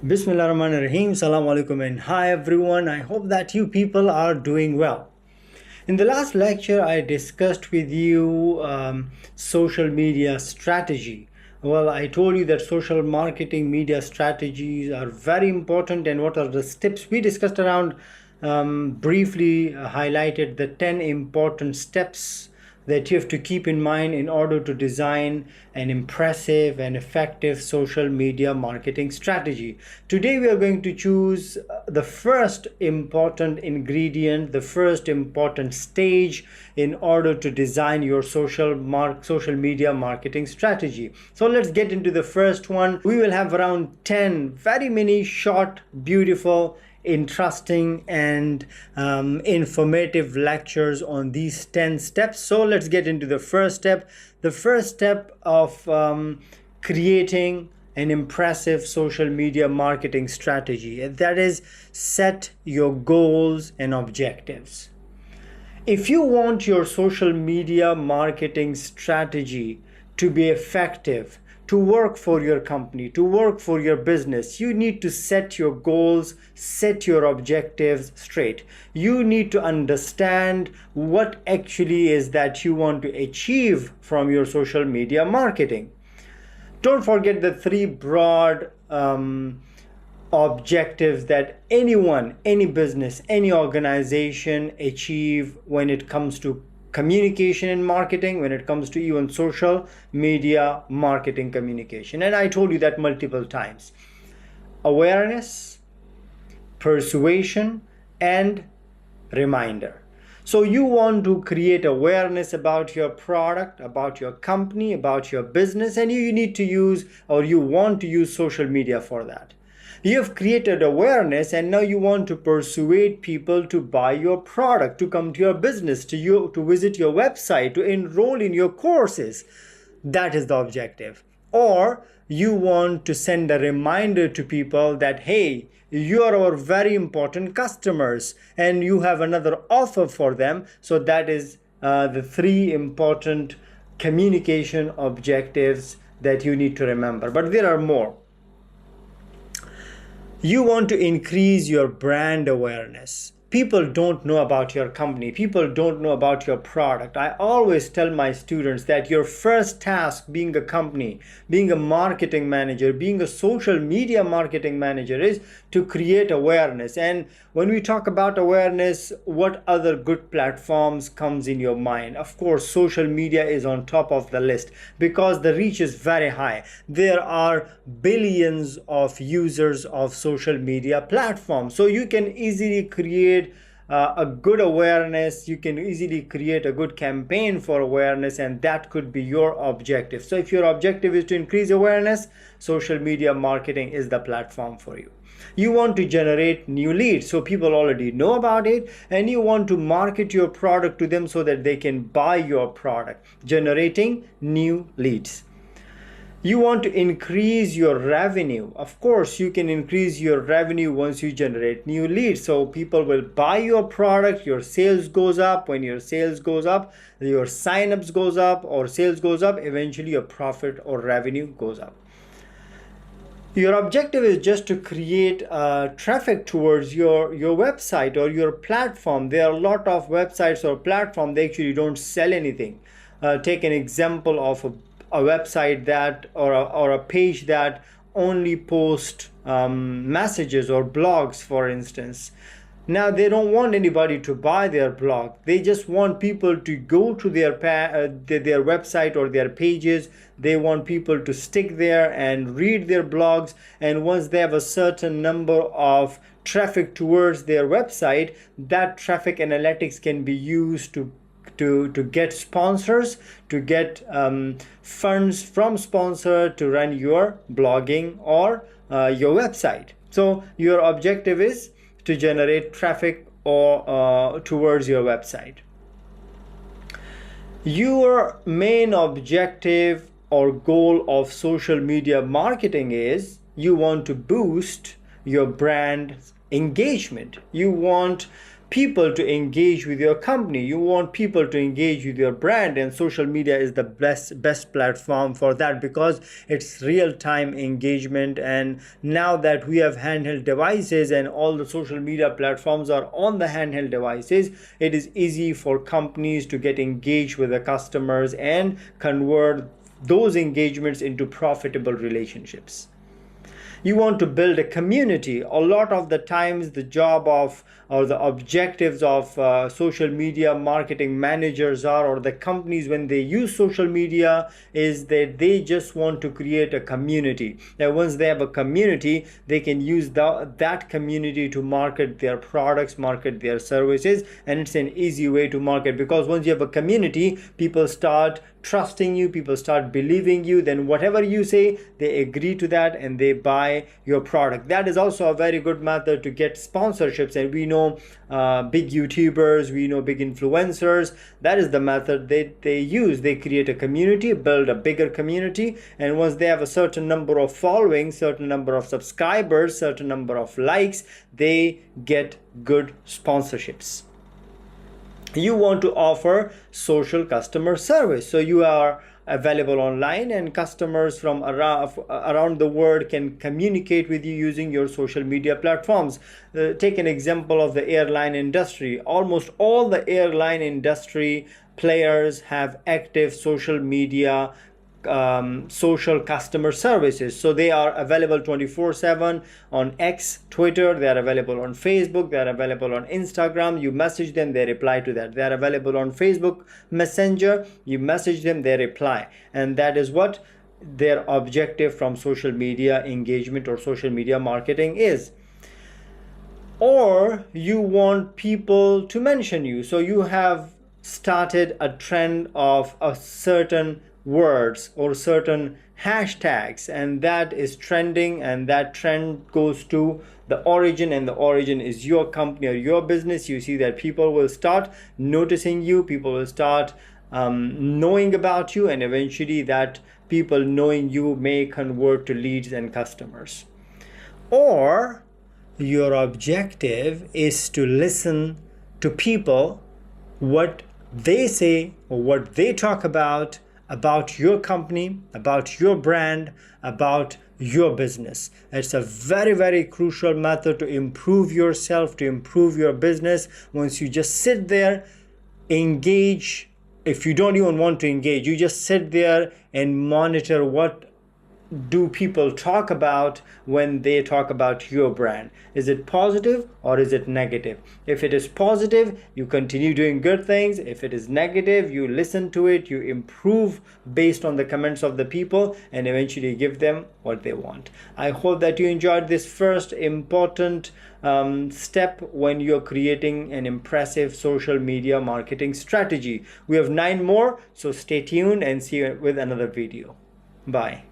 Bismillahirrahmanirrahim. Assalamu alaikum and hi everyone. I hope that you people are doing well. In the last lecture, I discussed with you social media strategy. Well, I told you that social marketing media strategies are very important, and what are the steps we discussed around, briefly highlighted the 10 important steps that you have to keep in mind in order to design an impressive and effective social media marketing strategy. Today we are going to choose the first important ingredient, the first important stage in order to design your social media marketing strategy. So let's get into the first one. We will have around 10 very many short, beautiful, interesting and informative lectures on these 10 steps. So let's get into the first step. The first step of creating an impressive social media marketing strategy, that is, set your goals and objectives. If you want your social media marketing strategy to be effective, to work for your company, to work for your business, you need to set your goals, set your objectives straight. You need to understand what actually is that you want to achieve from your social media marketing. Don't forget the three broad objectives that anyone, any business, any organization achieve when it comes to communication and marketing, when it comes to even social media marketing communication. And I told you that multiple times. Awareness, persuasion, and reminder. So you want to create awareness about your product, about your company, about your business, and you need to use, or you want to use, social media for that. You have created awareness, and now you want to persuade people to buy your product, to come to your business, to visit your website, to enroll in your courses. That is the objective. Or you want to send a reminder to people that, hey, you are our very important customers and you have another offer for them. So that is the three important communication objectives that you need to remember. But there are more. You want to increase your brand awareness. People don't know about your company. People don't know about your product. I always tell my students that your first task being a company, being a marketing manager, being a social media marketing manager is to create awareness. And when we talk about awareness, what other good platforms comes in your mind? Of course, social media is on top of the list because the reach is very high. There are billions of users of social media platforms. So you can easily create a good awareness. You can easily create a good campaign for awareness, and that could be your objective. So if your objective is to increase awareness, social media marketing is the platform for you. You want to generate new leads, so people already know about it, and you want to market your product to them so that they can buy your product, generating new leads. You want to increase your revenue. Of course, you can increase your revenue once you generate new leads. So people will buy your product, your sales goes up. When your sales goes up, your signups goes up, or sales goes up, eventually your profit or revenue goes up. Your objective is just to create traffic towards your website or your platform. There are a lot of websites or platforms, they actually don't sell anything. Take an example of a website that or a page that only posts messages or blogs, for instance. Now they don't want anybody to buy their blog. They just want people to go to their website or their pages. They want people to stick there and read their blogs. And once they have a certain number of traffic towards their website, that traffic analytics can be used to get sponsors, to get funds from sponsor to run your blogging or your website. So your objective is to generate traffic or towards your website. Your main objective or goal of social media marketing is you want to boost your brand engagement. You want people to engage with your company. You want people to engage with your brand, and social media is the best platform for that, because it's real-time engagement. And now that we have handheld devices and all the social media platforms are on the handheld devices, it is easy for companies to get engaged with the customers and convert those engagements into profitable relationships. You want to build a community. A lot of the times the job of or the objectives of social media marketing managers or the companies when they use social media is that they just want to create a community. Now once they have a community, they can use that community to market their products, market their services, and it's an easy way to market, because once you have a community, people start trusting you, people start believing you, then whatever you say, they agree to that and they buy your product. That is also a very good method to get sponsorships, and we know big YouTubers, we know big influencers, that is the method they use. They create a community, build a bigger community, and once they have a certain number of following, certain number of subscribers, certain number of likes, they get good sponsorships. You want to offer social customer service, so you are available online and customers from around the world can communicate with you using your social media platforms. Take an example of the airline industry. Almost all the airline industry players have active social media social customer services, so they are available 24/7 on X, Twitter, they are available on Facebook, they are available on Instagram. You message them, they reply to that. They are available on Facebook Messenger, you message them, they reply. And that is what their objective from social media engagement or social media marketing is. Or you want people to mention you, so you have started a trend of a certain words or certain hashtags, and that is trending, and that trend goes to the origin, and the origin is your company or your business. You see that people will start noticing you, people will start knowing about you, and eventually that people knowing you may convert to leads and customers. Or your objective is to listen to people, what they say or what they talk about your company, about your brand, about your business. It's a very, very crucial method to improve yourself, to improve your business. Once you just sit there, engage. If you don't even want to engage, you just sit there and monitor what do people talk about when they talk about your brand. Is it positive or is it negative? If it is positive, you continue doing good things. If it is negative, you listen to it, you improve based on the comments of the people, and eventually give them what they want. I hope that you enjoyed this first important step when you're creating an impressive social media marketing strategy. We have 9 more, so stay tuned and see you with another video. Bye.